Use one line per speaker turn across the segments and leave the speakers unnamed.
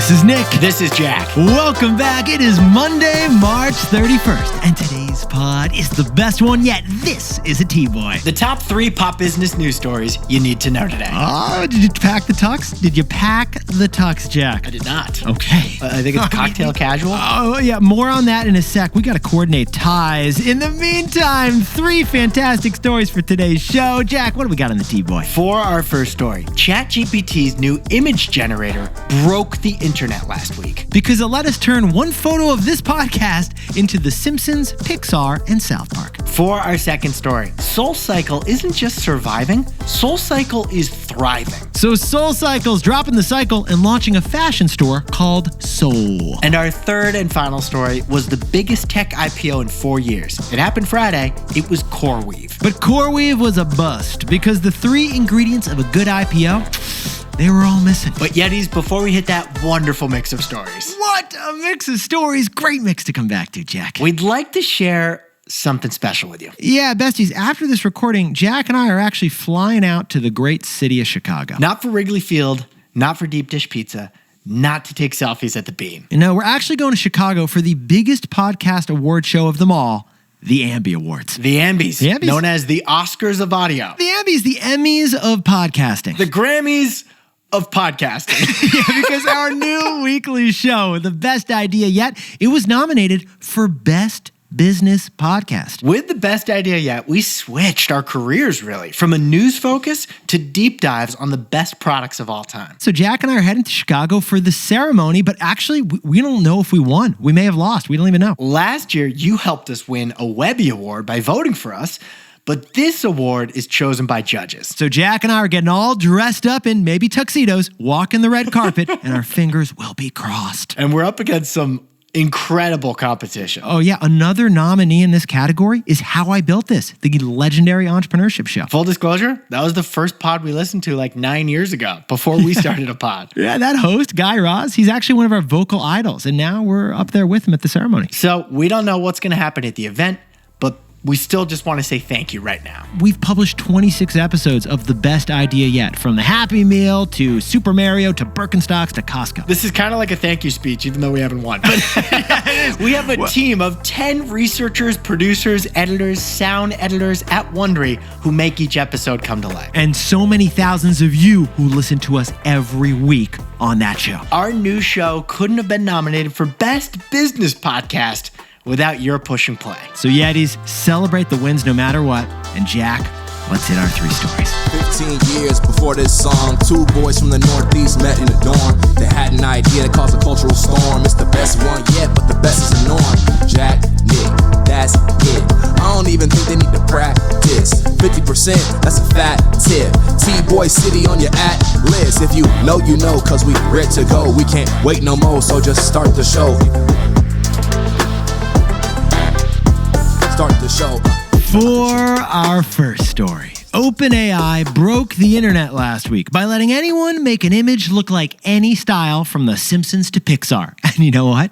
This is Nick.
This is Jack.
Welcome back. It is Monday, March 31st, and today's pod is the best one yet. This is a T-Boy.
The top 3 pop business news stories you need to know today.
Oh, did you pack the tux? Did you pack the tux, Jack?
I did not.
Okay.
I think it's cocktail casual.
Oh, yeah. More on that in a sec. We got to coordinate ties. In the meantime, 3 fantastic stories for today's show. Jack, what do we got on the T-Boy?
For our first story, ChatGPT's new image generator broke the internet last week.
Because it let us turn one photo of this podcast into The Simpsons, Pixar, and South Park.
For our second story, SoulCycle isn't just surviving, SoulCycle is thriving.
So SoulCycle's dropping the cycle and launching a fashion store called Soul.
And our third and final story was the biggest tech IPO in 4 years. It happened Friday. It was CoreWeave.
But CoreWeave was a bust because the 3 ingredients of a good IPO, they were all missing.
But Yetis, before we hit that wonderful mix of stories.
What a mix of stories. Great mix to come back to, Jack.
We'd like to share something special with you.
Yeah, besties, after this recording, Jack and I are actually flying out to the great city of Chicago.
Not for Wrigley Field, not for deep dish pizza, not to take selfies at the Bean.
No, we're actually going to Chicago for the biggest podcast award show of them all, the Ambies Awards.
The Ambies,
The Ambies?
known as the Oscars of audio.
The Ambies, the Emmys of podcasting.
The Grammys of podcasting.
Yeah, because our new weekly show, The Best Idea Yet, it was nominated for Best Business Podcast.
With The Best Idea Yet, we switched our careers, really, from a news focus to deep dives on the best products of all time.
So Jack and I are heading to Chicago for the ceremony, but actually, we don't know if we won. We may have lost. We don't even know.
Last year, you helped us win a Webby Award by voting for us, but this award is chosen by judges.
So Jack and I are getting all dressed up in maybe tuxedos, walking the red carpet, and our fingers will be crossed.
And we're up against some incredible competition.
Oh yeah, another nominee in this category is How I Built This, the legendary entrepreneurship show.
Full disclosure, that was the first pod we listened to like 9 years ago, before we started a pod.
Yeah, that host, Guy Raz, he's actually one of our vocal idols, and now we're up there with him at the ceremony.
So we don't know what's going to happen at the event, but we still just want to say thank you right now.
We've published 26 episodes of The Best Idea Yet, from the Happy Meal to Super Mario to Birkenstocks to Costco.
This is kind of like a thank you speech, even though we haven't won. But we have a team of 10 researchers, producers, editors, sound editors at Wondery who make each episode come to life.
And so many thousands of you who listen to us every week on that show.
Our new show couldn't have been nominated for Best Business Podcast without your push and play.
So Yetis, celebrate the wins no matter what. And Jack, let's hit our 3 stories.
15 years before this song, 2 boys from the Northeast met in the dorm. They had an idea that caused a cultural storm. It's the best one yet, but the best is the norm. Jack, Nick, that's it. I don't even think they need to practice. 50%, that's a fat tip. T-Boy City on your at-list. If you know, you know, cause we ready to go. We can't wait no more, so just start the show. Start the show.
For our first story, OpenAI broke the internet last week by letting anyone make an image look like any style from The Simpsons to Pixar. And you know what?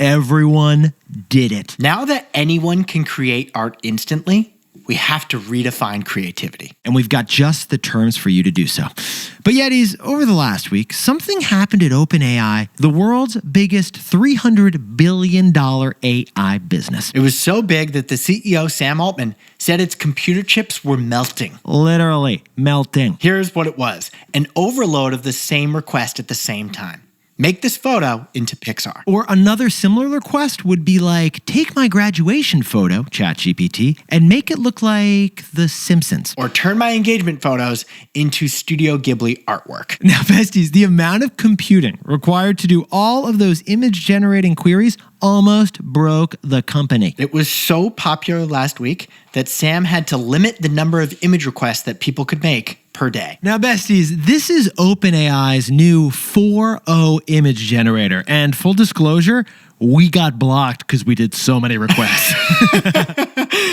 Everyone did it.
Now that anyone can create art instantly, we have to redefine creativity.
And we've got just the terms for you to do so. But Yetis, over the last week, something happened at OpenAI, the world's biggest $300 billion AI business.
It was so big that the CEO, Sam Altman, said its computer chips were melting.
Literally melting.
Here's what it was: an overload of the same request at the same time. Make this photo into Pixar.
Or another similar request would be like, take my graduation photo, ChatGPT, and make it look like The Simpsons.
Or turn my engagement photos into Studio Ghibli artwork.
Now, besties, the amount of computing required to do all of those image-generating queries almost broke the company.
It was so popular last week that Sam had to limit the number of image requests that people could make per day.
Now, besties, this is OpenAI's new 4.0 image generator. And full disclosure, we got blocked because we did so many requests.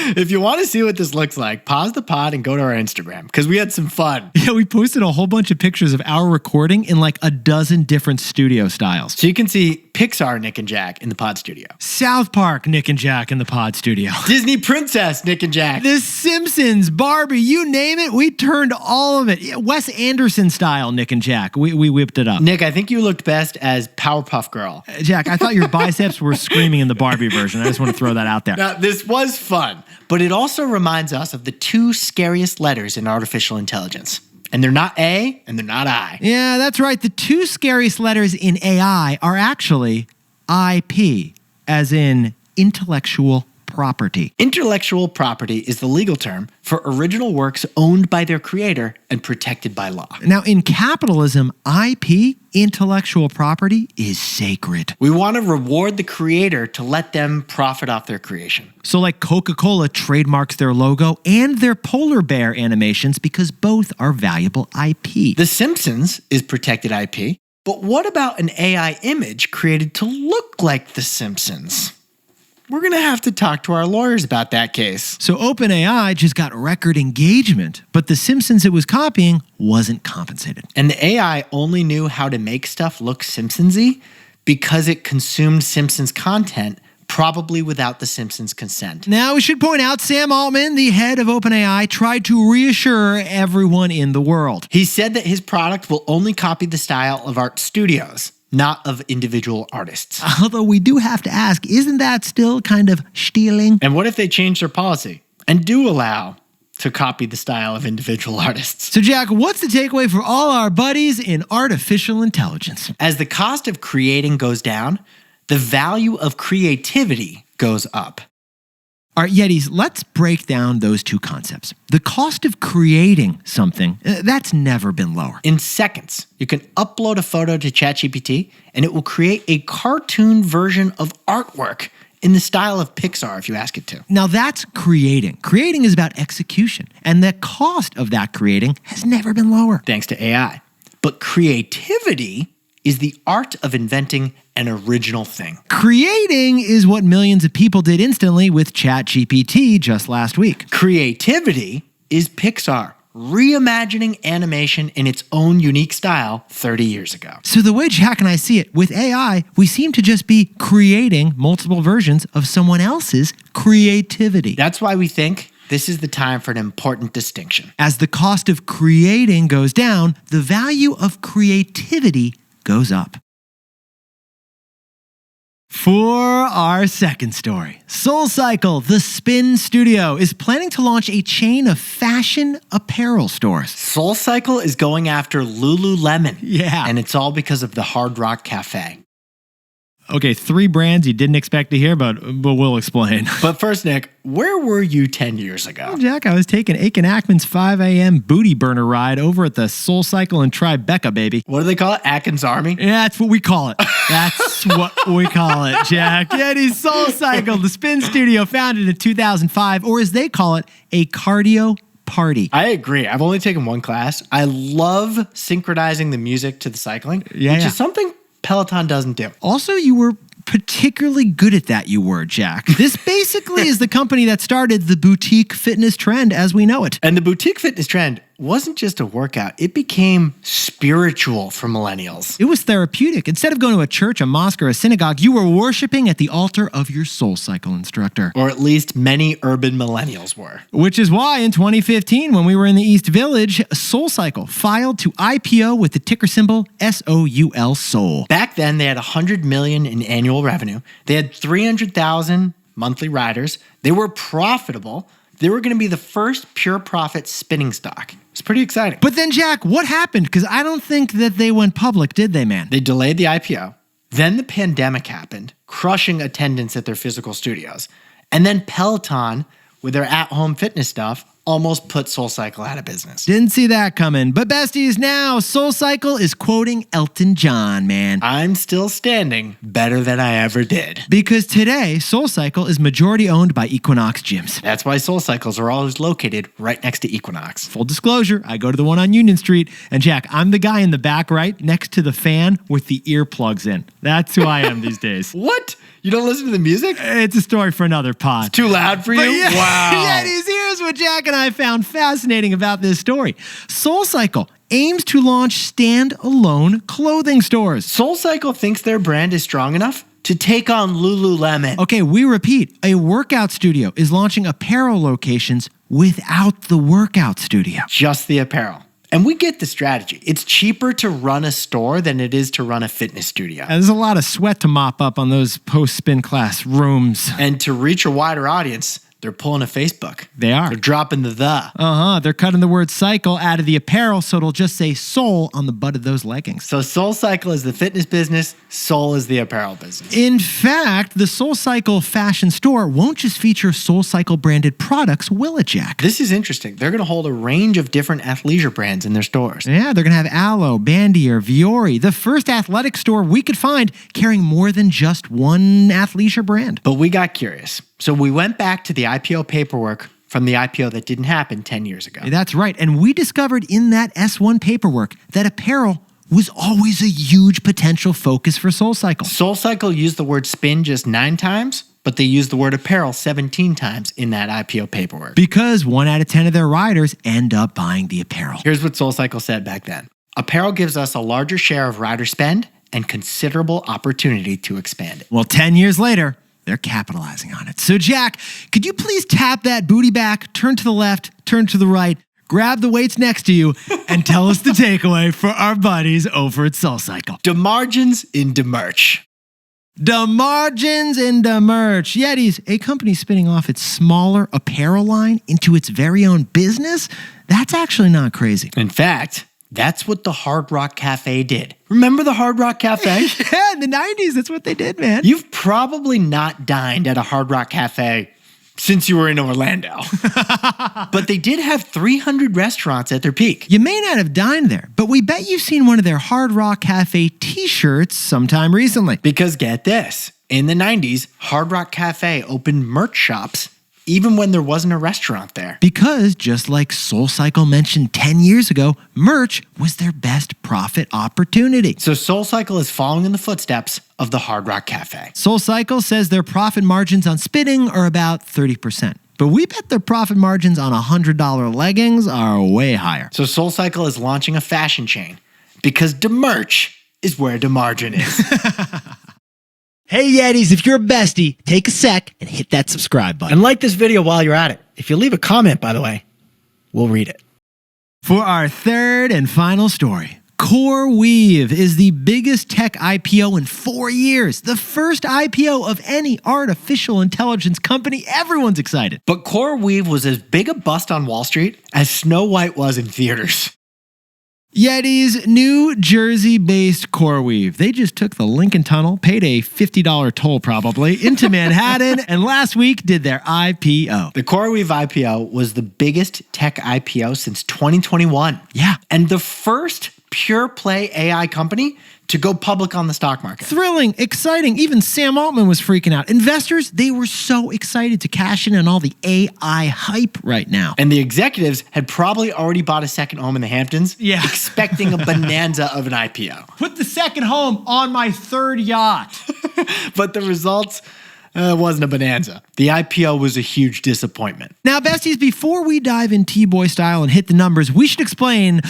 If you want to see what this looks like, pause the pod and go to our Instagram because we had some fun.
Yeah, we posted a whole bunch of pictures of our recording in like a dozen different studio styles.
So you can see Pixar Nick and Jack in the pod studio.
South Park Nick and Jack in the pod studio.
Disney Princess Nick and Jack.
The Simpsons, Barbie, you name it, we turned all of it. Yeah, Wes Anderson style Nick and Jack. We whipped it up.
Nick, I think you looked best as Powerpuff Girl.
Jack, I thought your biceps were screaming in the Barbie version. I just want to throw that out there.
Now, this was fun, but it also reminds us of the two scariest letters in artificial intelligence. And they're not A and they're not I.
Yeah, that's right. The two scariest letters in AI are actually IP, as in intellectual property.
Intellectual property is the legal term for original works owned by their creator and protected by law.
Now, in capitalism, IP, intellectual property, is sacred.
We want to reward the creator to let them profit off their creation.
So like Coca-Cola trademarks their logo and their polar bear animations because both are valuable IP.
The Simpsons is protected IP, but what about an AI image created to look like The Simpsons? We're going to have to talk to our lawyers about that case.
So OpenAI just got record engagement, but the Simpsons it was copying wasn't compensated.
And the AI only knew how to make stuff look Simpsons-y because it consumed Simpsons content, probably without the Simpsons' consent.
Now, we should point out Sam Altman, the head of OpenAI, tried to reassure everyone in the world.
He said that his product will only copy the style of art studios, not of individual artists.
Although we do have to ask, isn't that still kind of stealing?
And what if they change their policy and do allow to copy the style of individual artists?
So Jack, what's the takeaway for all our buddies in artificial intelligence?
As the cost of creating goes down, the value of creativity goes up.
All right, Yetis, let's break down those two concepts. The cost of creating something, that's never been lower.
In seconds, you can upload a photo to ChatGPT and it will create a cartoon version of artwork in the style of Pixar if you ask it to.
Now that's creating. Creating is about execution, and the cost of that creating has never been lower.
Thanks to AI. But creativity is the art of inventing an original thing.
Creating is what millions of people did instantly with ChatGPT just last week.
Creativity is Pixar reimagining animation in its own unique style 30 years ago.
So the way Jack and I see it, with AI, we seem to just be creating multiple versions of someone else's creativity.
That's why we think this is the time for an important distinction.
As the cost of creating goes down, the value of creativity goes up. For our second story, SoulCycle, the spin studio, is planning to launch a chain of fashion apparel stores.
SoulCycle is going after Lululemon.
Yeah.
And it's all because of the Hard Rock Cafe.
Okay, 3 brands you didn't expect to hear, but we'll explain.
But first, Nick, where were you 10 years ago?
Well, Jack, I was taking Aiken Ackman's 5 a.m. booty burner ride over at the SoulCycle in Tribeca, baby.
What do they call it? Atkins Army?
Yeah, that's what we call it. That's what we call it, Jack. Yeah, it is SoulCycle, the spin studio founded in 2005, or as they call it, a cardio party.
I agree. I've only taken one class. I love synchronizing the music to the cycling, which is something Peloton doesn't do.
Also, you were particularly good at that, you were, Jack. This basically is the company that started the boutique fitness trend as we know it.
And the boutique fitness trend wasn't just a workout. It became spiritual for millennials.
It was therapeutic. Instead of going to a church, a mosque, or a synagogue, you were worshiping at the altar of your SoulCycle instructor.
Or at least many urban millennials were.
Which is why in 2015, when we were in the East Village, SoulCycle filed to IPO with the ticker symbol SOUL, Soul.
Back then, they had $100 million in annual revenue. They had 300,000 monthly riders. They were profitable. They were going to be the first pure profit spinning stock. It's pretty exciting.
But then, Jack, what happened? Because I don't think that they went public, did they, man?
They delayed the IPO. Then the pandemic happened, crushing attendance at their physical studios. And then Peloton, with their at-home fitness stuff, almost put SoulCycle out of business.
Didn't see that coming. But besties, now SoulCycle is quoting Elton John, man.
I'm still standing better than I ever did.
Because today, SoulCycle is majority owned by Equinox gyms.
That's why SoulCycles are always located right next to Equinox.
Full disclosure, I go to the one on Union Street. And Jack, I'm the guy in the back right next to the fan with the earplugs in. That's who I am these days.
What? You don't listen to the music?
It's a story for another pod.
Too loud for you? Wow.
Here's what Jack and I found fascinating about this story. SoulCycle aims to launch standalone clothing stores.
SoulCycle thinks their brand is strong enough to take on Lululemon.
Okay, we repeat, a workout studio is launching apparel locations without the workout studio.
Just the apparel. And we get the strategy. It's cheaper to run a store than it is to run a fitness studio.
And there's a lot of sweat to mop up on those post-spin class rooms.
And to reach a wider audience, they're pulling a Facebook.
They are.
They're dropping the.
They're cutting the word cycle out of the apparel so it'll just say soul on the butt of those leggings.
So SoulCycle is the fitness business, Soul is the apparel business.
In fact, the SoulCycle Fashion Store won't just feature SoulCycle branded products, will it, Jack?
This is interesting. They're going to hold a range of different athleisure brands in their stores.
Yeah, they're going to have Alo, Bandier, Viore, the first athletic store we could find carrying more than just one athleisure brand.
But we got curious. So we went back to the IPO paperwork from the IPO that didn't happen 10 years ago.
That's right. And we discovered in that S1 paperwork that apparel was always a huge potential focus for SoulCycle.
SoulCycle used the word spin just 9 times, but they used the word apparel 17 times in that IPO paperwork.
Because 1 out of 10 of their riders end up buying the apparel.
Here's what SoulCycle said back then. Apparel gives us a larger share of rider spend and considerable opportunity to expand it.
Well, 10 years later, they're capitalizing on it. So, Jack, could you please tap that booty back, turn to the left, turn to the right, grab the weights next to you, and tell us the takeaway for our buddies over at SoulCycle.
The margins into merch.
The margins into merch. Yetis, a company spinning off its smaller apparel line into its very own business? That's actually not crazy.
In fact, that's what the Hard Rock Cafe did. Remember the Hard Rock Cafe?
Yeah, in the 90s, that's what they did, man.
You've probably not dined at a Hard Rock Cafe since you were in Orlando. But they did have 300 restaurants at their peak.
You may not have dined there, but we bet you've seen one of their Hard Rock Cafe t-shirts sometime recently.
Because get this, in the 90s, Hard Rock Cafe opened merch shops even when there wasn't a restaurant there.
Because just like SoulCycle mentioned 10 years ago, merch was their best profit opportunity.
So SoulCycle is following in the footsteps of the Hard Rock Cafe.
SoulCycle says their profit margins on spinning are about 30%. But we bet their profit margins on $100 leggings are way higher.
So SoulCycle is launching a fashion chain because the merch is where the margin is.
Hey Yetis, if you're a bestie, take a sec and hit that subscribe button.
And like this video while you're at it. If you leave a comment, by the way, we'll read it.
For our third and final story, CoreWeave is the biggest tech IPO in 4 years. The first IPO of any artificial intelligence company. Everyone's excited.
But CoreWeave was as big a bust on Wall Street as Snow White was in theaters.
Yeti's New Jersey-based CoreWeave. They just took the Lincoln Tunnel, paid a $50 toll probably, into Manhattan, and last week did their IPO.
The CoreWeave IPO was the biggest tech IPO since 2021.
Yeah.
And the first pure play AI company to go public on the stock market.
Thrilling, exciting. Even Sam Altman was freaking out. Investors, they were so excited to cash in on all the AI hype right now.
And the executives had probably already bought a second home in the Hamptons, expecting a bonanza of an IPO.
Put the second home on my third yacht.
But the results wasn't a bonanza. The IPO was a huge disappointment.
Now, besties, before we dive in T-Boy style and hit the numbers, we should explain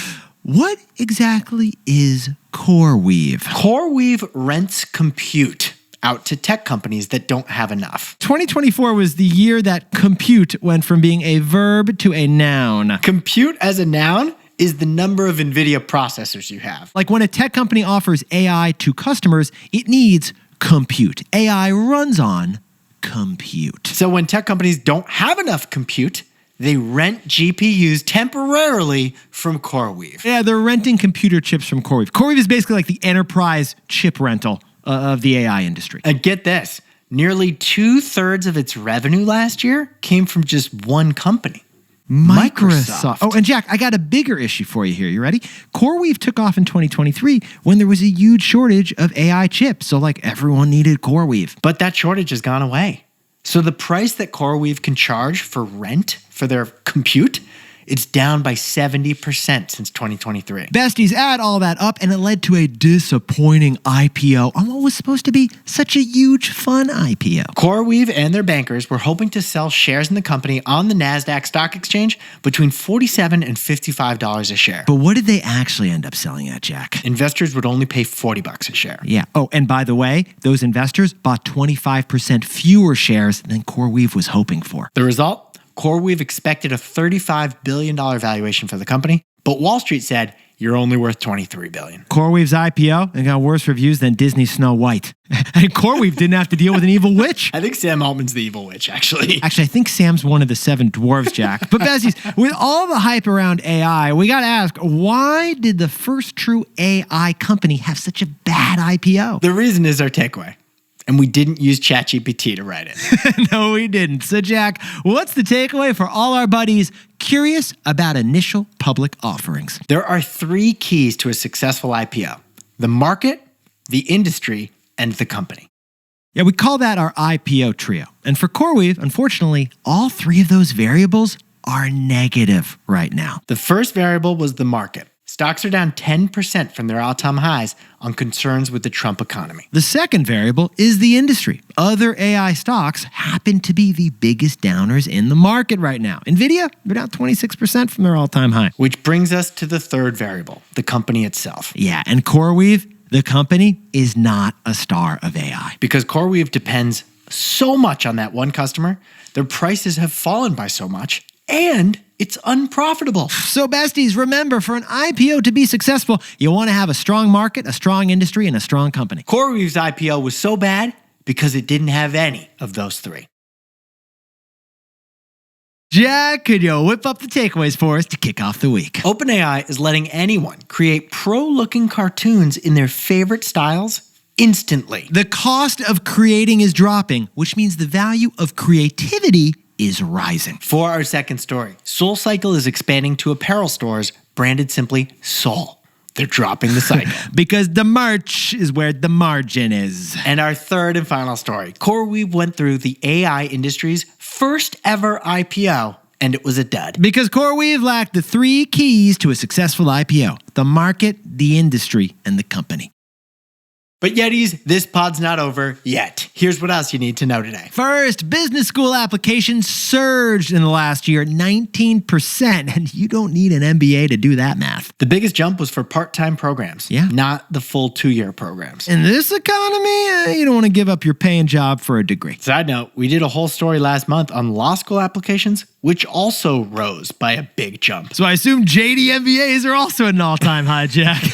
what exactly is CoreWeave.
CoreWeave rents compute out to tech companies that don't have enough.
2024 was the year that compute went from being a verb to a noun.
Compute as a noun is the number of NVIDIA processors you have.
Like when a tech company offers AI to customers, it needs compute. AI runs on compute.
So when tech companies don't have enough compute, they rent GPUs temporarily from CoreWeave.
Yeah, they're renting computer chips from CoreWeave. CoreWeave is basically like the enterprise chip rental of the AI industry.
And get this, nearly 2/3 of its revenue last year came from just one company. Microsoft.
Oh, and Jack, I got a bigger issue for you here. You ready? CoreWeave took off in 2023 when there was a huge shortage of AI chips. So like everyone needed CoreWeave.
But that shortage has gone away. So the price that CoreWeave can charge for rent for their compute It's down by 70% since 2023.
Besties, add all that up and it led to a disappointing IPO on what was supposed to be such a huge, fun IPO.
CoreWeave and their bankers were hoping to sell shares in the company on the NASDAQ stock exchange between $47 and $55 a share.
But what did they actually end up selling at, Jack?
Investors would only pay $40 a share.
Yeah. Oh, and by the way, those investors bought 25% fewer shares than CoreWeave was hoping for.
The result? CoreWeave expected a $35 billion valuation for the company, but Wall Street said, you're only worth $23 billion.
CoreWeave's IPO and got worse reviews than Disney's Snow White. And CoreWeave didn't have to deal with an evil witch.
I think Sam Altman's the evil witch, actually.
Actually, I think Sam's one of the 7 dwarves, Jack. But besties, with all the hype around AI, we got to ask, why did the first true AI company have such a bad IPO?
The reason is our takeaway. And we didn't use ChatGPT to write it.
No, we didn't. So, Jack, what's the takeaway for all our buddies curious about initial public offerings?
There are 3 keys to a successful IPO: the market, the industry, and the company.
Yeah, we call that our IPO trio. And for CoreWeave, unfortunately, all 3 of those variables are negative right now.
The first variable was the market. Stocks are down 10% from their all-time highs on concerns with the Trump economy.
The second variable is the industry. Other AI stocks happen to be the biggest downers in the market right now. NVIDIA, they're down 26% from their all-time high.
Which brings us to the third variable, the company itself.
Yeah, and CoreWeave, the company, is not a star of AI.
Because CoreWeave depends so much on that one customer, their prices have fallen by so much, and it's unprofitable.
So besties, remember, for an IPO to be successful, you want to have a strong market, a strong industry, and a strong company.
CoreWeave's IPO was so bad because it didn't have any of those 3.
Jack, could you whip up the takeaways for us to kick off the week?
OpenAI is letting anyone create pro-looking cartoons in their favorite styles instantly.
The cost of creating is dropping, which means the value of creativity is rising.
For our second story, SoulCycle is expanding to apparel stores branded simply Soul. They're dropping the cycle.
Because the merch is where the margin is.
And our third and final story, CoreWeave went through the AI industry's first ever IPO, and it was a dud.
Because CoreWeave lacked the 3 keys to a successful IPO: the market, the industry, and the company.
But Yetis, this pod's not over yet. Here's what else you need to know today.
First, business school applications surged in the last year, 19%, and you don't need an MBA to do that math.
The biggest jump was for part-time programs,
Yeah.
not the full 2-year programs.
In this economy, you don't want to give up your paying job for a degree.
Side note, we did a whole story last month on law school applications, which also rose by a big jump.
So I assume JD MBAs are also at an all-time high, Jack.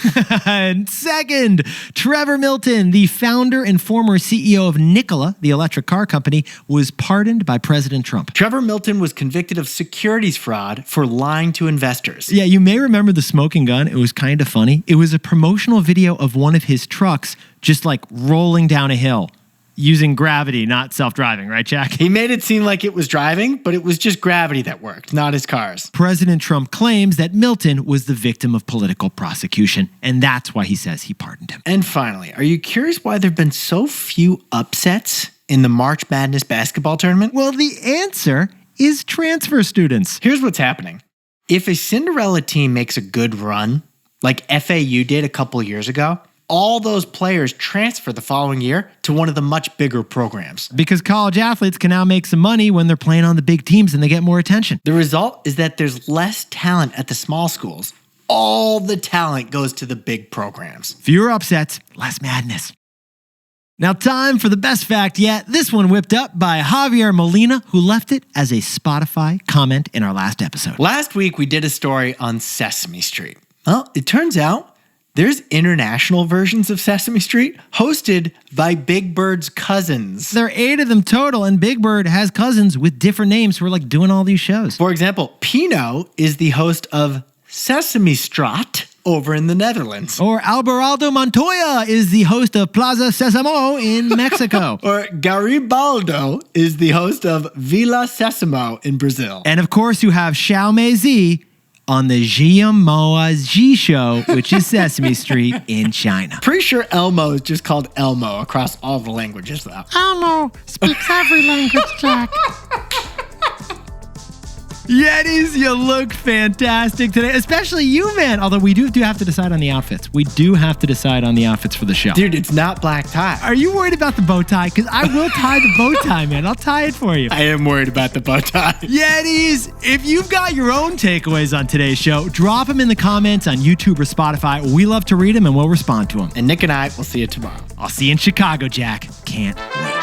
And second, Trevor Milton, the founder and former CEO of Nikola, the electric car company, was pardoned by President Trump.
Trevor Milton was convicted of securities fraud for lying to investors.
Yeah, you may remember the smoking gun. It was kind of funny. It was a promotional video of one of his trucks just like rolling down a hill using gravity, not self-driving, right, Jack?
He made it seem like it was driving, but it was just gravity that worked, not his cars.
President Trump claims that Milton was the victim of political prosecution, and that's why he says he pardoned him.
And finally, are you curious why there have been so few upsets in the March Madness basketball tournament?
Well, the answer is transfer students.
Here's what's happening. If a Cinderella team makes a good run, like FAU did a couple years ago, all those players transfer the following year to one of the much bigger programs.
Because college athletes can now make some money when they're playing on the big teams and they get more attention.
The result is that there's less talent at the small schools. All the talent goes to the big programs.
Fewer upsets, less madness. Now, time for the best fact yet. This one whipped up by Javier Molina, who left it as a Spotify comment in our last episode.
Last week, we did a story on Sesame Street. Well, it turns out there's international versions of Sesame Street hosted by Big Bird's cousins.
There are 8 of them total, and Big Bird has cousins with different names who are like doing all these shows.
For example, Pino is the host of Sesame Straat over in the Netherlands.
Or Alberaldo Montoya is the host of Plaza Sésamo in Mexico.
Or Garibaldo is the host of Villa Sésamo in Brazil.
And of course, you have Xiao Meizi on the Jiamoa Ji Show, which is Sesame Street in China.
Pretty sure Elmo is just called Elmo across all the languages, though.
Elmo speaks every language, Jack. Yetis, you look fantastic today, especially you, man. Although we do have to decide on the outfits. We do have to decide on the outfits for the show.
Dude, it's not black tie.
Are you worried about the bow tie? Because I will tie the bow tie, man. I'll tie it for you.
I am worried about the bow tie.
Yetis, if you've got your own takeaways on today's show, drop them in the comments on YouTube or Spotify. We love to read them and we'll respond to them.
And Nick and I will see you tomorrow.
I'll see you in Chicago, Jack. Can't wait.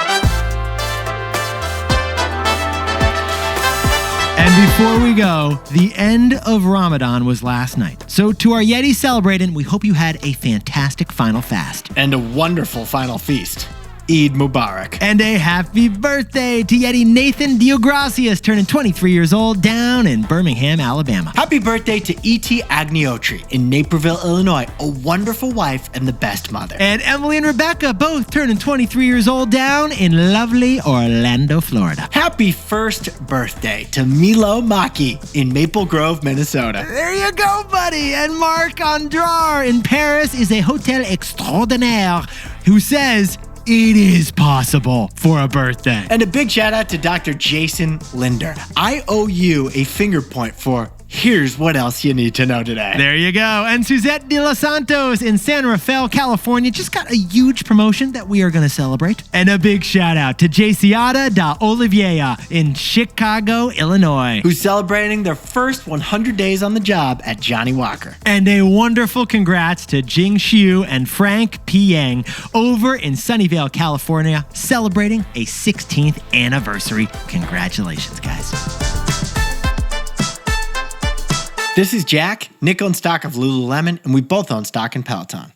And before we go, the end of Ramadan was last night. So to our Yeti celebrating, we hope you had a fantastic final fast.
And a wonderful final feast. Eid Mubarak.
And a happy birthday to Yeti Nathan Diogracias, turning 23 years old down in Birmingham, Alabama.
Happy birthday to E.T. Agniotri in Naperville, Illinois, a wonderful wife and the best mother.
And Emily and Rebecca, both turning 23 years old down in lovely Orlando, Florida.
Happy first birthday to Milo Maki in Maple Grove, Minnesota.
There you go, buddy. And Marc Andrar in Paris is a hotel extraordinaire who says, it is possible for a birthday.
And a big shout out to Dr. Jason Linder. I owe you a finger point for here's what else you need to know today.
There you go. And Suzette de los Santos in San Rafael, California just got a huge promotion that we are going to celebrate. And a big shout out to Jaciata da Oliveira in Chicago, Illinois,
who's celebrating their first 100 days on the job at Johnny Walker.
And a wonderful congrats to Jing Xiu and Frank Piang over in Sunnyvale, California, celebrating a 16th anniversary. Congratulations, guys.
This is Jack. Nick owns stock of Lululemon, and we both own stock in Peloton.